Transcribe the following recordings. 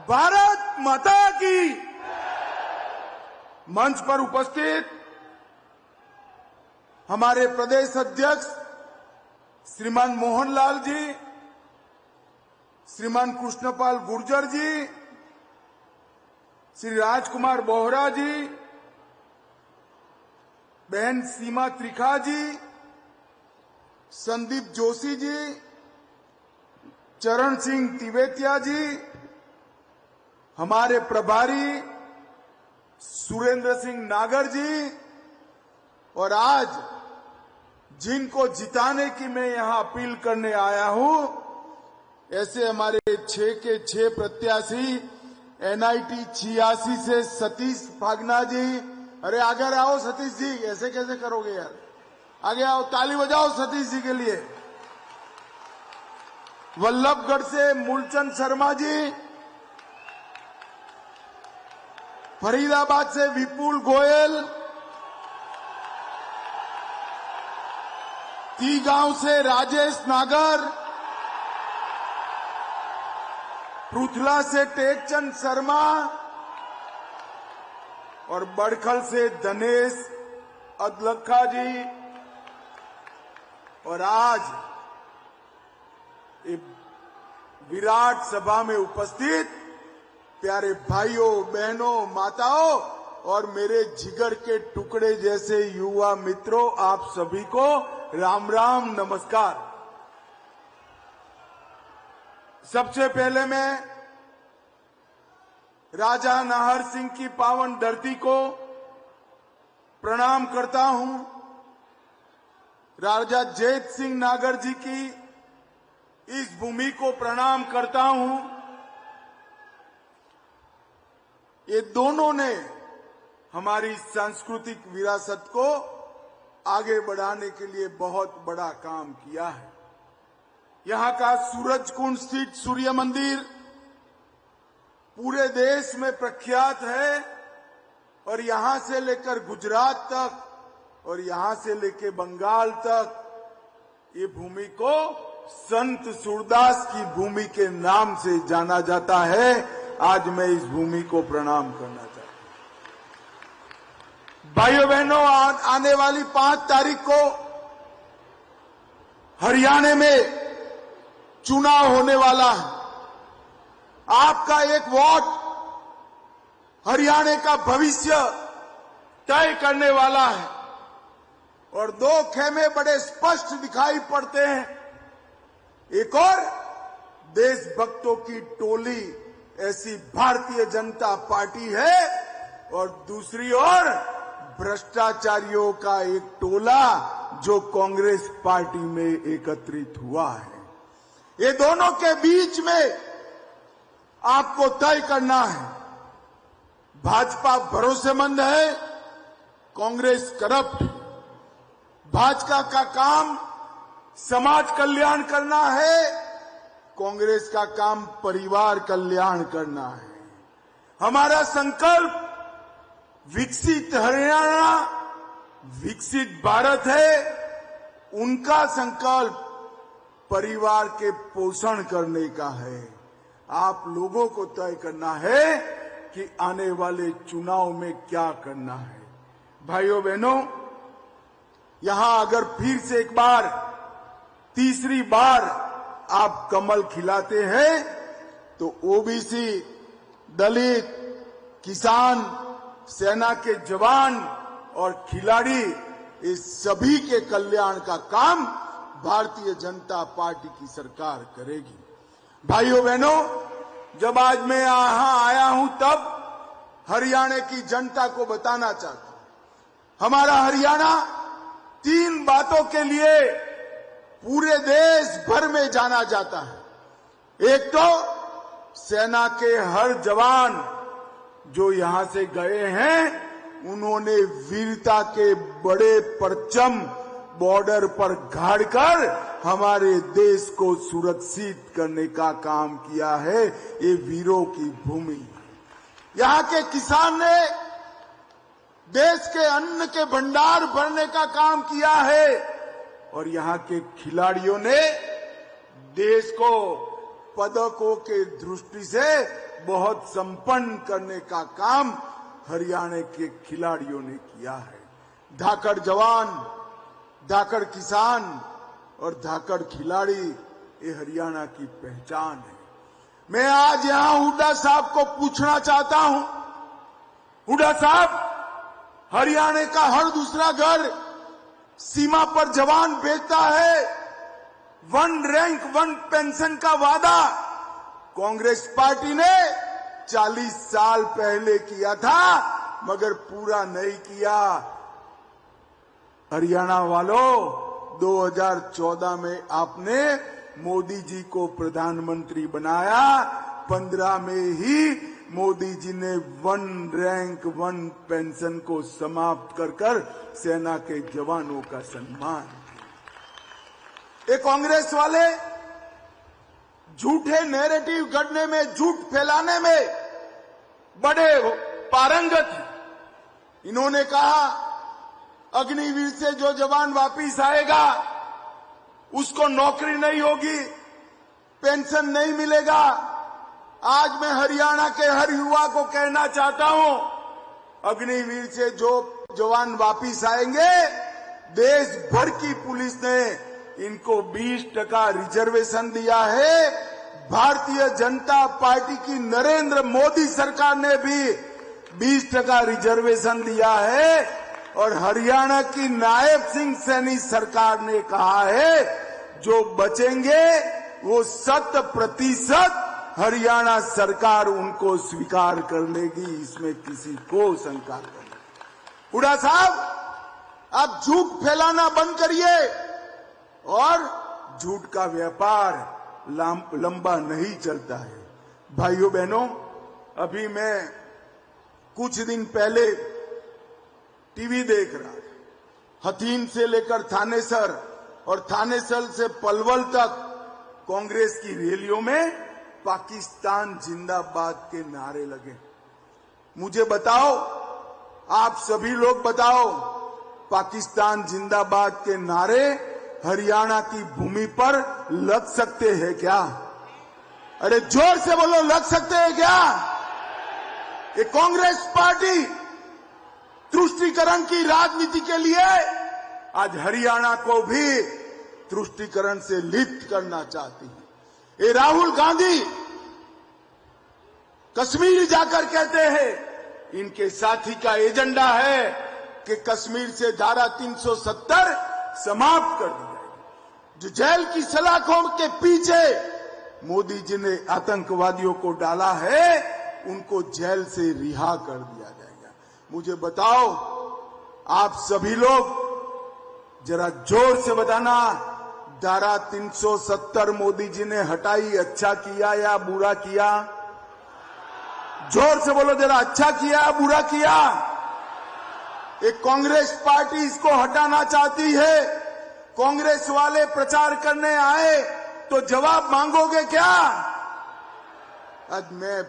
भारत माता की। मंच पर उपस्थित हमारे प्रदेश अध्यक्ष श्रीमान मोहनलाल जी, श्रीमान कृष्णपाल गुर्जर जी, श्री राजकुमार बोहरा जी, बहन सीमा त्रिखा जी, संदीप जोशी जी, चरण सिंह तिवेतिया जी, हमारे प्रभारी सुरेंद्र सिंह नागर जी, और आज जिनको जिताने की मैं यहां अपील करने आया हूं, ऐसे हमारे 6 के 6 प्रत्याशी एनआईटी 86 से सतीश फागना जी। अरे आगे आओ सतीश जी, ऐसे कैसे करोगे यार, आगे आओ, ताली बजाओ सतीश जी के लिए। वल्लभगढ़ से मूलचंद शर्मा जी, फरीदाबाद से विपुल गोयल, गांव से राजेश नागर, पृथला से टेकचंद शर्मा और बड़खल से धनेश अदलखा जी। और आज विराट सभा में उपस्थित प्यारे भाइयों, बहनों, माताओं और मेरे जिगर के टुकड़े जैसे युवा मित्रों, आप सभी को राम राम, नमस्कार। सबसे पहले मैं राजा नाहर सिंह की पावन धरती को प्रणाम करता हूं। राजा जैत सिंह नागर जी की इस भूमि को प्रणाम करता हूं। ये दोनों ने हमारी सांस्कृतिक विरासत को आगे बढ़ाने के लिए बहुत बड़ा काम किया है। यहां का सूरज कुंड स्थित सूर्य मंदिर पूरे देश में प्रख्यात है और यहां से लेकर गुजरात तक और यहां से लेकर बंगाल तक ये भूमि को संत सूरदास की भूमि के नाम से जाना जाता है। आज मैं इस भूमि को प्रणाम करना चाहता हूं। भाइयों बहनों, आने वाली 5 तारीख को हरियाणा में चुनाव होने वाला है। आपका एक वोट हरियाणा का भविष्य तय करने वाला है और 2 खेमे बड़े स्पष्ट दिखाई पड़ते हैं। एक और देशभक्तों की टोली ऐसी भारतीय जनता पार्टी है और दूसरी ओर भ्रष्टाचारियों का एक टोला जो कांग्रेस पार्टी में एकत्रित हुआ है। ये दोनों के बीच में आपको तय करना है। भाजपा भरोसेमंद है, कांग्रेस करप्ट है। भाजपा का काम समाज कल्याण करना है, कांग्रेस का काम परिवार कल्याण करना है। हमारा संकल्प विकसित हरियाणा, विकसित भारत है। उनका संकल्प परिवार के पोषण करने का है। आप लोगों को तय करना है कि आने वाले चुनाव में क्या करना है। भाइयों बहनों, यहां अगर फिर से एक बार, तीसरी बार आप कमल खिलाते हैं तो ओबीसी, दलित, किसान, सेना के जवान और खिलाड़ी, इस सभी के कल्याण का काम भारतीय जनता पार्टी की सरकार करेगी। भाइयों बहनों, जब आज मैं यहां आया हूं तब हरियाणा की जनता को बताना चाहता हूं। हमारा हरियाणा 3 बातों के लिए पूरे देश भर में जाना जाता है। एक तो सेना के हर जवान जो यहां से गए हैं, उन्होंने वीरता के बड़े परचम बॉर्डर पर गाड़कर हमारे देश को सुरक्षित करने का काम किया है। ये वीरों की भूमि। यहां के किसान ने देश के अन्न के भंडार भरने का काम किया है और यहां के खिलाड़ियों ने देश को पदकों के दृष्टि से बहुत संपन्न करने का काम हरियाणा के खिलाड़ियों ने किया है। धाकड़ जवान, धाकड़ किसान और धाकड़ खिलाड़ी ये हरियाणा की पहचान है। मैं आज यहां हुड्डा साहब को पूछना चाहता हूं, हुड्डा साहब, हरियाणा का हर दूसरा घर सीमा पर जवान भेजता है। 1 रैंक 1 पेंशन का वादा कांग्रेस पार्टी ने 40 साल पहले किया था, मगर पूरा नहीं किया। हरियाणा वालों, 2014 में आपने मोदी जी को प्रधानमंत्री बनाया। 15 में ही मोदी जी ने 1 रैंक 1 पेंशन को समाप्त कर सेना के जवानों का सम्मान। ये कांग्रेस वाले झूठे नैरेटिव गढ़ने में, झूठ फैलाने में बड़े पारंगत हैं। इन्होंने कहा अग्निवीर से जो जवान वापिस आएगा उसको नौकरी नहीं होगी, पेंशन नहीं मिलेगा। आज मैं हरियाणा के हर युवा को कहना चाहता हूं, अग्निवीर से जो जवान वापिस आएंगे, देश भर की पुलिस ने इनको 20% रिजर्वेशन दिया है। भारतीय जनता पार्टी की नरेंद्र मोदी सरकार ने भी 20% रिजर्वेशन दिया है और हरियाणा की नायब सिंह सैनी सरकार ने कहा है जो बचेंगे वो 100% हरियाणा सरकार उनको स्वीकार कर लेगी, इसमें किसी को शंका नहीं। हुड्डा साहब, आप झूठ फैलाना बंद करिए और झूठ का व्यापार लंबा नहीं चलता है। भाइयों बहनों, अभी मैं कुछ दिन पहले टीवी देख रहा था। हथीन से लेकर थानेसर और थानेसर से पलवल तक कांग्रेस की रैलियों में पाकिस्तान जिंदाबाद के नारे लगे। मुझे बताओ, आप सभी लोग बताओ, पाकिस्तान जिंदाबाद के नारे हरियाणा की भूमि पर लग सकते हैं क्या? अरे जोर से बोलो, लग सकते हैं क्या? ये कांग्रेस पार्टी तुष्टीकरण की राजनीति के लिए आज हरियाणा को भी तुष्टीकरण से लिप्त करना चाहती है। ये राहुल गांधी कश्मीर जाकर कहते हैं इनके साथी का एजेंडा है कि कश्मीर से धारा 370 समाप्त कर दी जाएगी। जो जेल की सलाखों के पीछे मोदी जी ने आतंकवादियों को डाला है, उनको जेल से रिहा कर दिया जाएगा। मुझे बताओ, आप सभी लोग जरा जोर से बताना, धारा 370 मोदी जी ने हटाई, अच्छा किया या बुरा किया? जोर से बोलो जरा, अच्छा किया या बुरा किया? एक कांग्रेस पार्टी इसको हटाना चाहती है। कांग्रेस वाले प्रचार करने आए तो जवाब मांगोगे क्या? आज मैं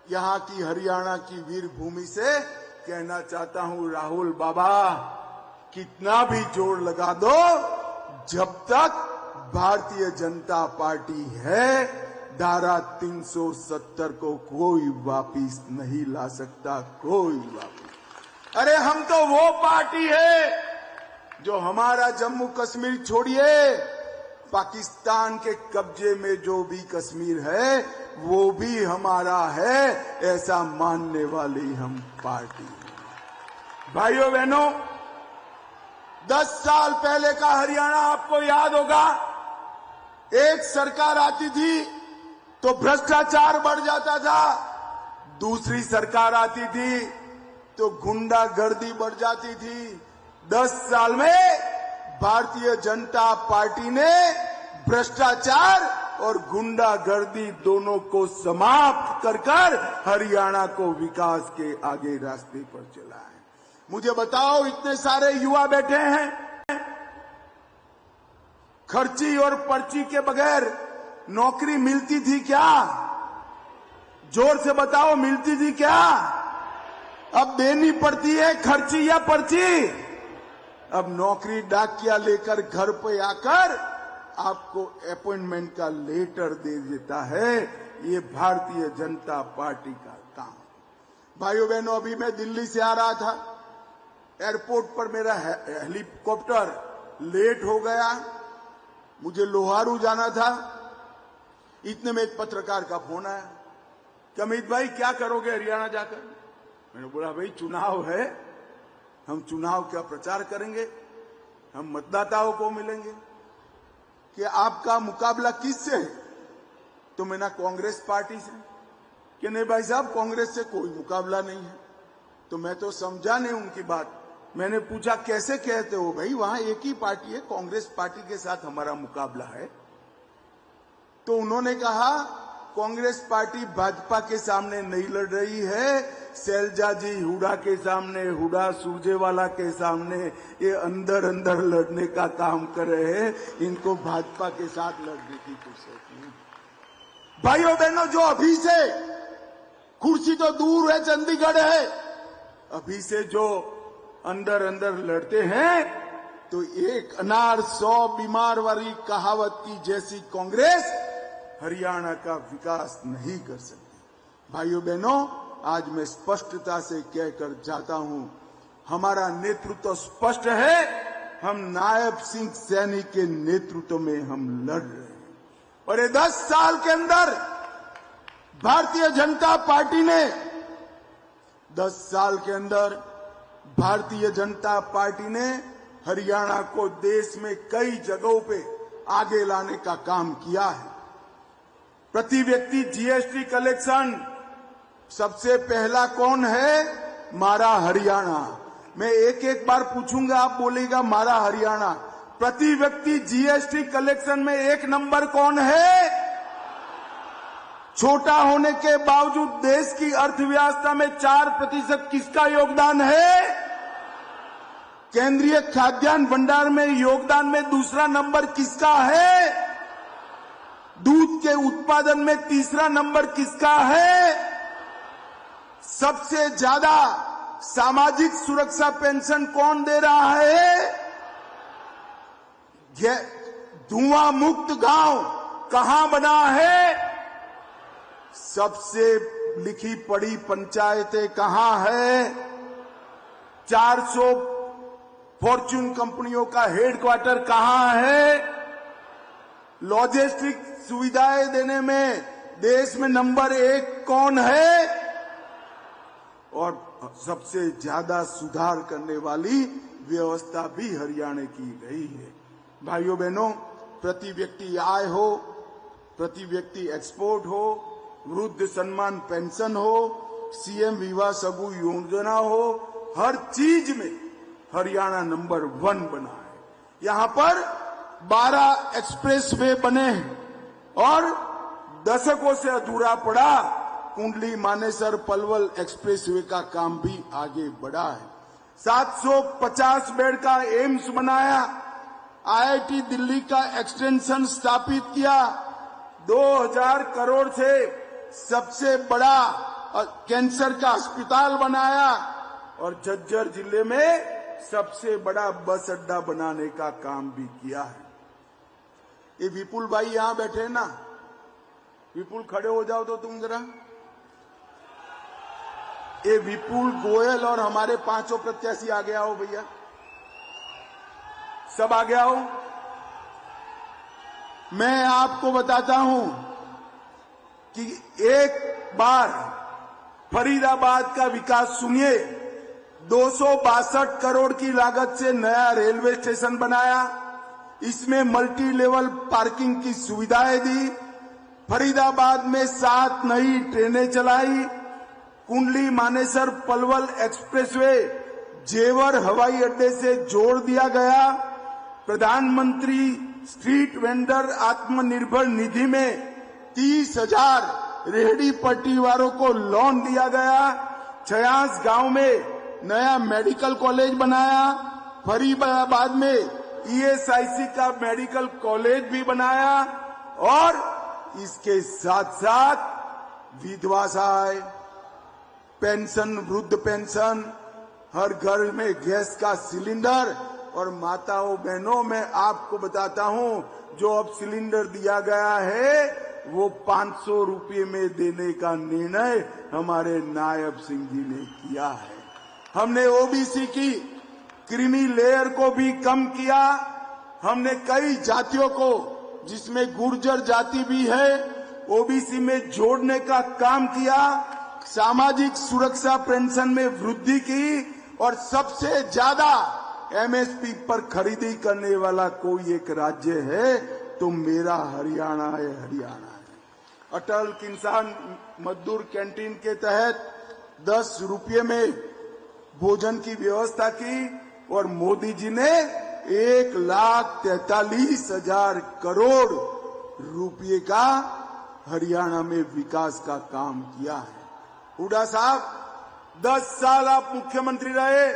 यहां की हरियाणा की वीर भूमि से कहना चाहता हूं, राहुल बाबा, कितना भी जोर लगा दो, जब तक भारतीय जनता पार्टी है, धारा 370 को कोई वापिस नहीं ला सकता, कोई वापिस। अरे हम तो वो पार्टी है जो हमारा जम्मू कश्मीर छोड़िए, पाकिस्तान के कब्जे में जो भी कश्मीर है वो भी हमारा है, ऐसा मानने वाली हम पार्टी है। भाइयों बहनों, 10 साल पहले का हरियाणा आपको याद होगा। एक सरकार आती थी तो भ्रष्टाचार बढ़ जाता था, दूसरी सरकार आती थी तो गुंडागर्दी बढ़ जाती थी। 10 साल में भारतीय जनता पार्टी ने भ्रष्टाचार और गुंडागर्दी दोनों को समाप्त कर हरियाणा को विकास के आगे रास्ते पर चला है। मुझे बताओ, इतने सारे युवा बैठे हैं, खर्ची और पर्ची के बगैर नौकरी मिलती थी क्या? जोर से बताओ, मिलती थी क्या? अब देनी पड़ती है खर्ची या पर्ची? अब नौकरी डाकिया लेकर घर पे आकर आपको अपॉइंटमेंट का लेटर दे देता है। ये भारतीय जनता पार्टी का काम। भाइयों बहनों, अभी मैं दिल्ली से आ रहा था, एयरपोर्ट पर मेरा हेलीकॉप्टर लेट हो गया, मुझे लोहारू जाना था। इतने में एक पत्रकार का फोन आया कि अमित भाई क्या करोगे हरियाणा जाकर। मैंने बोला भाई चुनाव है, हम चुनाव का प्रचार करेंगे, हम मतदाताओं को मिलेंगे। कि आपका मुकाबला किससे है? तो मैंने कांग्रेस पार्टी से। कि नहीं भाई साहब, कांग्रेस से कोई मुकाबला नहीं है। तो मैं तो समझा नहीं उनकी बात। मैंने पूछा कैसे कहते हो भाई, वहां एक ही पार्टी है, कांग्रेस पार्टी के साथ हमारा मुकाबला है। तो उन्होंने कहा कांग्रेस पार्टी भाजपा के सामने नहीं लड़ रही है, शैलजा जी हुडा के सामने, हुडा सुरजेवाला के सामने ये अंदर अंदर लड़ने का काम कर रहे हैं। इनको भाजपा के साथ लड़ने की फुर्सत नहीं। भाइयों बहनों, जो अभी से, कुर्सी तो दूर है, चंडीगढ़ है, अभी से जो अंदर अंदर लड़ते हैं, तो एक अनार 100 बीमार वाली कहावत की जैसी कांग्रेस हरियाणा का विकास नहीं कर सकती। भाइयों बहनों, आज मैं स्पष्टता से कहकर जाता हूं, हमारा नेतृत्व स्पष्ट है। हम नायब सिंह सैनी के नेतृत्व में हम लड़ रहे हैं। और ये 10 साल के अंदर भारतीय जनता पार्टी ने 10 साल के अंदर भारतीय जनता पार्टी ने हरियाणा को देश में कई जगहों पे आगे लाने का काम किया है। प्रति व्यक्ति जीएसटी कलेक्शन सबसे पहला कौन है? हमारा हरियाणा। मैं एक एक बार पूछूंगा, आप बोलेगा हमारा हरियाणा। प्रति व्यक्ति जीएसटी कलेक्शन में 1 नंबर कौन है? छोटा होने के बावजूद देश की अर्थव्यवस्था में 4% किसका योगदान है? केंद्रीय खाद्यान्न भंडार में योगदान में दूसरा नंबर किसका है? दूध के उत्पादन में तीसरा नंबर किसका है? सबसे ज्यादा सामाजिक सुरक्षा पेंशन कौन दे रहा है? धुआं मुक्त गांव कहां बना है? सबसे लिखी पढ़ी पंचायतें कहां है? 400 फॉर्च्यून कंपनियों का हेडक्वार्टर कहां है? लॉजिस्टिक सुविधाएं देने में देश में नंबर 1 कौन है? और सबसे ज्यादा सुधार करने वाली व्यवस्था भी हरियाणा की गई है। भाइयों बहनों, प्रति व्यक्ति आय हो, प्रति व्यक्ति एक्सपोर्ट हो, वृद्ध सम्मान पेंशन हो, सीएम विवाह सगु योजना हो, हर चीज में हरियाणा नंबर 1 बना है। यहां पर 12 एक्सप्रेसवे बने हैं और दशकों से अधूरा पड़ा कुंडली मानेसर पलवल एक्सप्रेसवे का काम भी आगे बढ़ा है। 750 बेड का एम्स बनाया, आईआईटी दिल्ली का एक्सटेंशन स्थापित किया, 2000 करोड़ से सबसे बड़ा कैंसर का अस्पताल बनाया और झज्जर जिले में सबसे बड़ा बस अड्डा बनाने का काम भी किया है। ये विपुल भाई यहां बैठे हैं ना, विपुल खड़े हो जाओ तो तुम जरा। ये विपुल गोयल और हमारे 5 प्रत्याशी आगे आओ भैया, सब आगे आओ। मैं आपको बताता हूं कि एक बार फरीदाबाद का विकास सुनिए। 262 करोड़ की लागत से नया रेलवे स्टेशन बनाया, इसमें मल्टी लेवल पार्किंग की सुविधाएं दी, फरीदाबाद में 7 नई ट्रेनें चलाई, कुंडली मानेसर पलवल एक्सप्रेसवे जेवर हवाई अड्डे से जोड़ दिया गया, प्रधानमंत्री स्ट्रीट वेंडर आत्मनिर्भर निधि में 30,000 रेहड़ी पट्टी वालों को लोन दिया गया, 56 गांव में नया मेडिकल कॉलेज बनाया, फरीदाबाद में ईएसआईसी का मेडिकल कॉलेज भी बनाया और इसके साथ साथ विधवा सहाय पेंशन, वृद्ध पेंशन, हर घर में गैस का सिलेंडर और माताओं बहनों, मैं आपको बताता हूं, जो अब सिलेंडर दिया गया है वो 500 रुपये में देने का निर्णय हमारे नायब सिंह जी ने किया है। हमने ओबीसी की क्रीमी लेयर को भी कम किया। हमने कई जातियों को, जिसमें गुर्जर जाति भी है, ओबीसी में जोड़ने का काम किया। सामाजिक सुरक्षा पेंशन में वृद्धि की और सबसे ज्यादा एमएसपी पर खरीदी करने वाला कोई एक राज्य है तो मेरा हरियाणा है, हरियाणा है। अटल किसान मजदूर कैंटीन के तहत 10 रुपये में भोजन की व्यवस्था की और मोदी जी ने 1,43,000 करोड़ रुपये का हरियाणा में विकास का काम किया है। हुड्डा साहब, 10 साल आप मुख्यमंत्री रहे,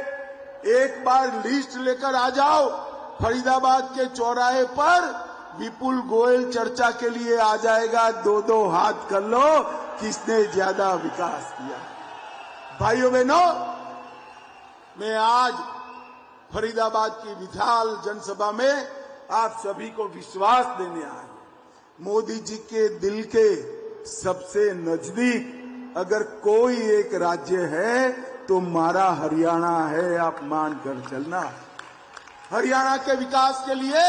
एक बार लिस्ट लेकर आ जाओ। फरीदाबाद के चौराहे पर विपुल गोयल चर्चा के लिए आ जाएगा, 2-2 हाथ कर लो, किसने ज्यादा विकास किया। भाइयों बहनों, मैं आज फरीदाबाद की विशाल जनसभा में आप सभी को विश्वास देने आया हूं। मोदी जी के दिल के सबसे नजदीक अगर कोई एक राज्य है तो हमारा हरियाणा है, आप मानकर चलना। हरियाणा के विकास के लिए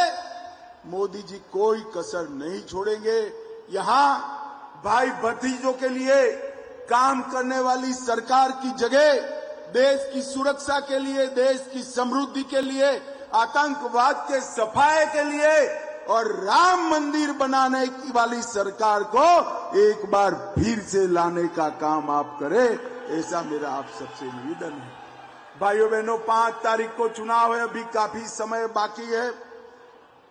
मोदी जी कोई कसर नहीं छोड़ेंगे। यहां भाई भतीजों के लिए काम करने वाली सरकार की जगह देश की सुरक्षा के लिए, देश की समृद्धि के लिए, आतंकवाद के सफाए के लिए और राम मंदिर बनाने की वाली सरकार को एक बार फिर से लाने का काम आप करें, ऐसा मेरा आप सबसे निवेदन है। भाइयों बहनों, 5 तारीख को चुनाव है, अभी काफी समय बाकी है।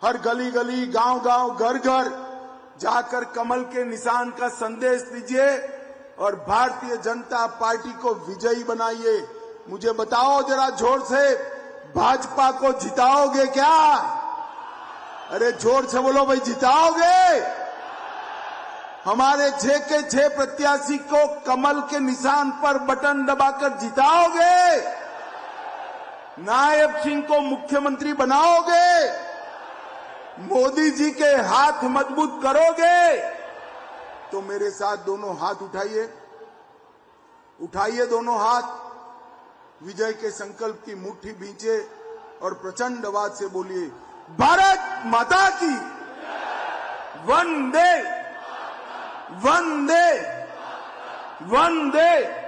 हर गली गली, गांव गांव, घर घर जाकर कमल के निशान का संदेश दीजिए और भारतीय जनता पार्टी को विजयी बनाइए। मुझे बताओ जरा जोर से, भाजपा को जिताओगे क्या? अरे जोर से बोलो भाई, जिताओगे? हमारे 6 के 6 प्रत्याशी को कमल के निशान पर बटन दबाकर जिताओगे? नायब सिंह को मुख्यमंत्री बनाओगे? मोदी जी के हाथ मजबूत करोगे? तो मेरे साथ दोनों हाथ उठाइए, उठाइए दोनों हाथ, विजय के संकल्प की मुट्ठी भींचे और प्रचंड आवाज से बोलिए, भारत माता की वंदे वंदे वंदे।